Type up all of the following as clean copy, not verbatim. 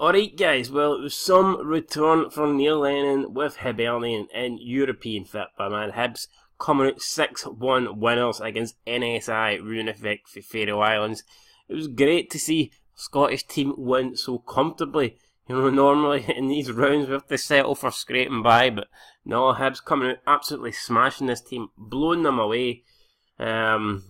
Alright guys, well it was some return for Neil Lennon with Hibernian in European football, man. Hibs coming out 6-1 winners against Nsi Runavik for Faroe Islands. It was great to see Scottish team win so comfortably. You know, normally in these rounds we have to settle for scraping by, but no, Hibs coming out absolutely smashing this team, blowing them away. And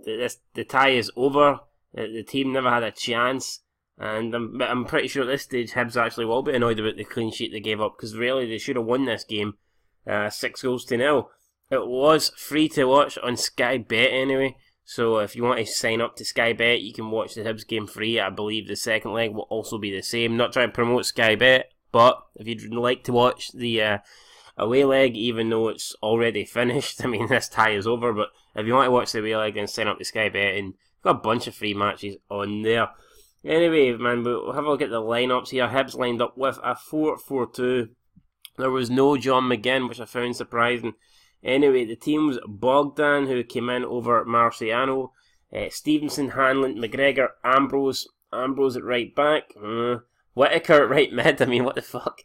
the tie is over. The team never had a chance. And I'm pretty sure at this stage Hibs actually will be annoyed about the clean sheet they gave up, because really they should have won this game 6-0. It was free to watch on Sky Bet anyway, so if you want to sign up to Sky Bet you can watch the Hibs game free. I believe the second leg will also be the same. Not trying to promote Sky Bet, but if you'd like to watch the away leg even though it's already finished, I mean this tie is over, but if you want to watch the away leg then sign up to Sky Bet, and you've got a bunch of free matches on there. Anyway, man, we'll have a look at the lineups here. Hibs lined up with a 4-4-2. There was no John McGinn, which I found surprising. Anyway, the team was Bogdan, who came in over Marciano, Stevenson, Hanlon, McGregor, Ambrose at right back, Whittaker at right mid, I mean, what the fuck?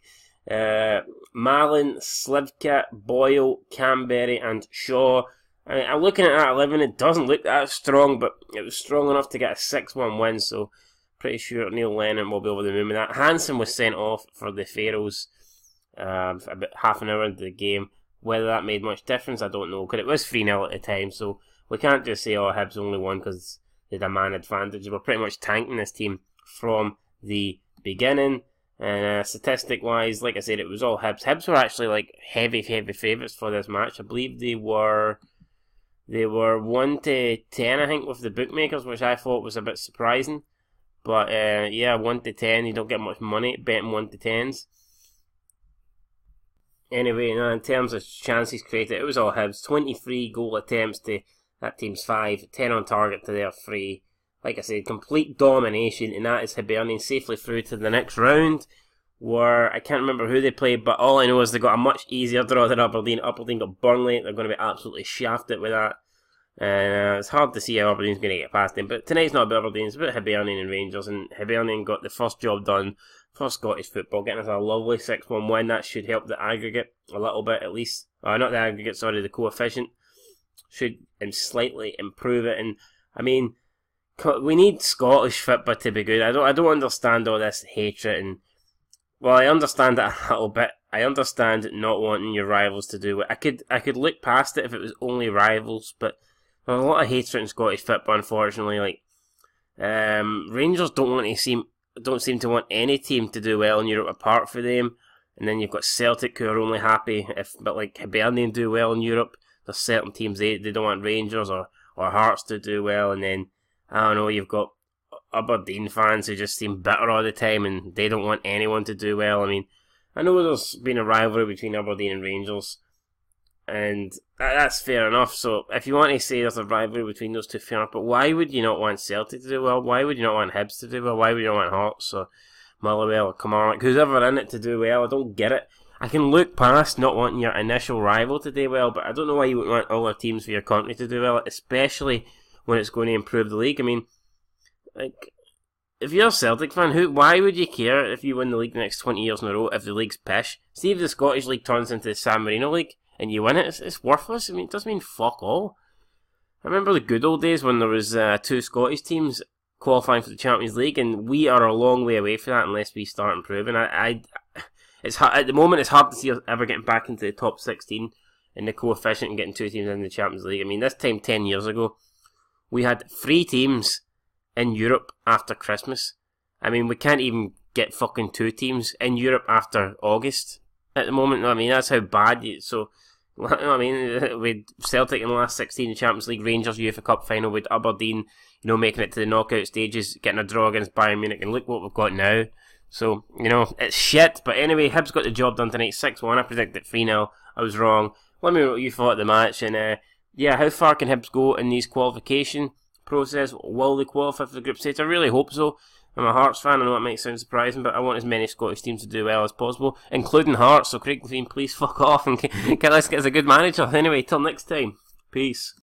Malin, Slivka, Boyle, Kamberi, and Shaw. I'm looking at that 11, it doesn't look that strong, but it was strong enough to get a 6-1 win, so pretty sure Neil Lennon will be over the moon with that. Hansen was sent off for the Faroes about half an hour into the game. Whether that made much difference, I don't know, because it was 3-0 at the time, so we can't just say, oh, Hibs only won because they had a man advantage. We're pretty much tanking this team from the beginning. And statistic-wise, like I said, it was all Hibs. Hibs were actually like heavy favourites for this match. I believe they were 1-10, I think, with the bookmakers, which I thought was a bit surprising. But yeah, 1-10, you don't get much money betting 1-10s. Anyway, in terms of chances created, it was all Hibs. 23 goal attempts to that team's 5, 10 on target to their 3. Like I said, complete domination, and that is Hibernian safely through to the next round, where I can't remember who they played, but all I know is they got a much easier draw than Aberdeen. Aberdeen got Burnley. They're going to be absolutely shafted with that. It's hard to see how Aberdeen's going to get past them, but tonight's not about Aberdeen, it's about Hibernian and Rangers, and Hibernian got the first job done for Scottish football, getting us a lovely 6-1 win. That should help the aggregate a little bit at least. Not the aggregate, sorry, the coefficient. Should slightly improve it, and I mean, we need Scottish football to be good. I don't understand all this hatred, and well, I understand it a little bit. I understand not wanting your rivals to do it. I could look past it if it was only rivals, but there's a lot of hatred in Scottish football, unfortunately. Like Rangers don't seem to want any team to do well in Europe apart from them. And then you've got Celtic, who are only happy but like Hibernian do well in Europe. There's certain teams they don't want Rangers or Hearts to do well, and then I don't know, you've got Aberdeen fans who just seem bitter all the time and they don't want anyone to do well. I mean, I know there's been a rivalry between Aberdeen and Rangers, and that's fair enough. So if you want to say there's a rivalry between those two, fair enough, but why would you not want Celtic to do well? Why would you not want Hibs to do well? Why would you not want Hearts or Motherwell or Kilmarnock, who's ever in it, to do well? I don't get it. I can look past not wanting your initial rival to do well, but I don't know why you would want all our teams for your country to do well, especially when it's going to improve the league. I mean, like, if you're a Celtic fan, why would you care if you win the league the next 20 years in a row if the league's pish? See if the Scottish League turns into the San Marino League and you win it, it's worthless. I mean, it doesn't mean fuck all. I remember the good old days when there was 2 Scottish teams qualifying for the Champions League, and we are a long way away from that unless we start improving. It's hard, at the moment it's hard to see us ever getting back into the top 16 in the coefficient and getting 2 teams in the Champions League. I mean, this time 10 years ago, we had 3 teams in Europe after Christmas. I mean, we can't even get fucking 2 teams in Europe after August at the moment. I mean, that's how bad. So, I mean, with Celtic in the last 16 in the Champions League, Rangers UEFA Cup final, with Aberdeen, making it to the knockout stages, getting a draw against Bayern Munich, and look what we've got now. So, it's shit. But anyway, Hibs got the job done tonight, 6-1. I predicted 3-0. I was wrong. Let me know what you thought of the match, and yeah, how far can Hibs go in these qualification process? Will they qualify for the group stage? I really hope so. I'm a Hearts fan. I know it might sound surprising, but I want as many Scottish teams to do well as possible, including Hearts. So Craig Levein, please fuck off and let's get us a good manager. Anyway, till next time. Peace.